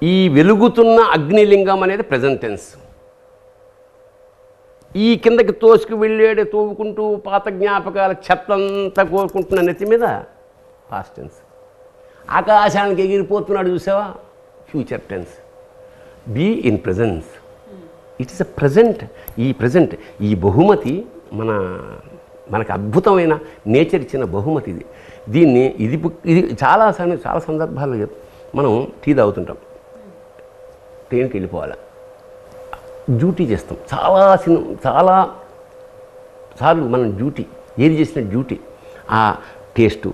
ఈ వెలుగుతున్న అగ్నిలింగం అనేది ప్రెజెంట్ టెన్స్. ఈ కిందకి తోసుకు వెళ్ళేడే తోవుకుంటూ పాత జ్ఞాపకాల చెత్తంతా కోరుకుంటున్న నెత్తి మీద పాస్ట్ టెన్స్. ఆకాశానికి ఎగిరిపోతున్నాడు చూసావా, future tense. Be in presence, it is a present. ఈ బహుమతి మనకు అద్భుతమైన నేచర్ ఇచ్చిన బహుమతి ఇది. దీన్ని ఇది చాలా సందర్భాల్లో మనం టీ తాగుతుంటాం, ట్రైన్కి వెళ్ళిపోవాలి, డ్యూటీ చేస్తాం. చాలా సార్లు మనం డ్యూటీ ఏది చేసిన డ్యూటీ, ఆ టేస్టు,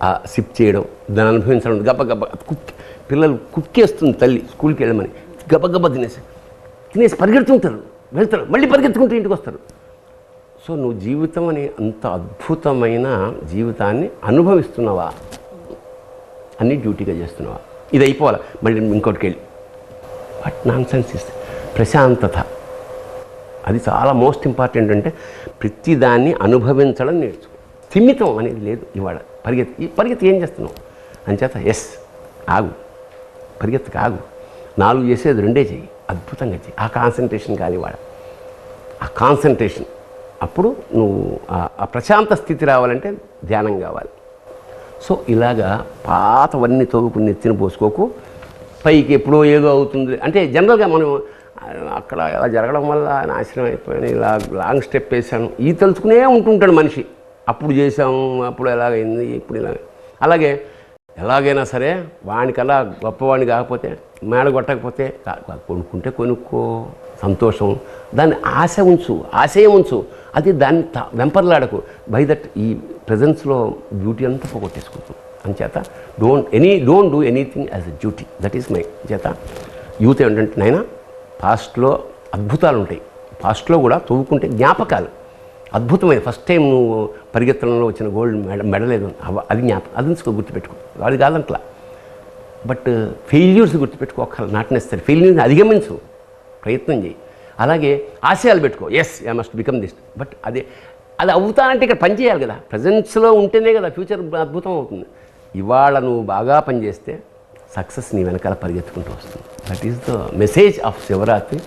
ఆ సిప్ చేయడం, దాన్ని అనుభవించడం, గబగబ పిల్లలు కుక్కేస్తుంది తల్లి స్కూల్కి వెళ్ళమని, గబగబా తినేసి పరిగెడుతుంటారు, వెళ్తారు, మళ్ళీ పరిగెత్తుకుంటూ ఇంటికి వస్తారు. సో నువ్వు జీవితం అనే అంత అద్భుతమైన జీవితాన్ని అనుభవిస్తున్నావా, అన్నీ డ్యూటీగా చేస్తున్నావా? ఇది అయిపోవాలి, మళ్ళీ ఇంకోటికి వెళ్ళి వాట్ నాన్ సెన్స్ ఇస్తే ప్రశాంతత. అది చాలా మోస్ట్ ఇంపార్టెంట్. అంటే ప్రతిదాన్ని అనుభవించడం నేర్చుకో. స్థిమితం అనేది లేదు ఇవాళ. పరిగెత్తి ఏం చేస్తున్నావు అంచేత ఆగు, పరిగెత్తుకు ఆగు. 4 చేసేది 2 చెయ్యి, అద్భుతంగా చెయ్యి. ఆ కాన్సన్ట్రేషన్ కాదు ఇవాళ, ఆ కాన్సన్ట్రేషన్. అప్పుడు నువ్వు ఆ ప్రశాంత స్థితి రావాలంటే ధ్యానం కావాలి. సో ఇలాగా పాతవన్నీ తోగుకుని నెత్తిన పోసుకోకు. పైకి ఎప్పుడో ఏదో అవుతుంది అంటే జనరల్గా మనం అక్కడ ఇలా జరగడం వల్ల నాశనం అయిపోయాను, ఇలా లాంగ్ స్టెప్ వేసాను, ఈ తెలుసుకునే ఉంటుంటాడు మనిషి. అప్పుడు చేసాము, అప్పుడు ఎలాగైంది, ఇప్పుడు ఇలా. అలాగే ఎలాగైనా సరే వాడికల్లా గొప్పవాడిని కాకపోతే, మేడ కొట్టకపోతే కొనుక్కుంటే కొనుక్కో, సంతోషం. దాన్ని ఆశయం ఉంచు. అది దాన్ని వెంపర్లాడకు. బై దట్ ఈ ప్రజెన్స్లో బ్యూటీ అంతా పోగొట్టేసుకుంటాం. అంచేత don't do anything as a duty. That is my చేత యూత్ ఏంటంటే నాయన పాస్ట్లో అద్భుతాలు ఉంటాయి. పాస్ట్లో కూడా తవ్వుకుంటే జ్ఞాపకాలు అద్భుతమైన. ఫస్ట్ టైం నువ్వు పరిగెత్తడంలో వచ్చిన గోల్డ్ మెడల్ ఏదో అది జ్ఞాపకం, అది నుంచి గుర్తుపెట్టుకో. అది కాదంట్లా. బట్ ఫెయిల్యూర్స్ గుర్తుపెట్టుకోకల, నాట్ నెసరీ. ఫెయిల్యూర్ని అధిగమించు, ప్రయత్నం చేయి. అలాగే ఆశయాలు పెట్టుకో. I must become this. But అది అవుతానంటే ఇక్కడ పని చేయాలి కదా. ప్రజెన్స్లో ఉంటేనే కదా ఫ్యూచర్ అద్భుతం అవుతుంది. ఇవాళ నువ్వు బాగా పనిచేస్తే సక్సెస్ నీ వెనకాల పరిగెత్తుకుంటూ వస్తుంది. That is the message of Shivaratri.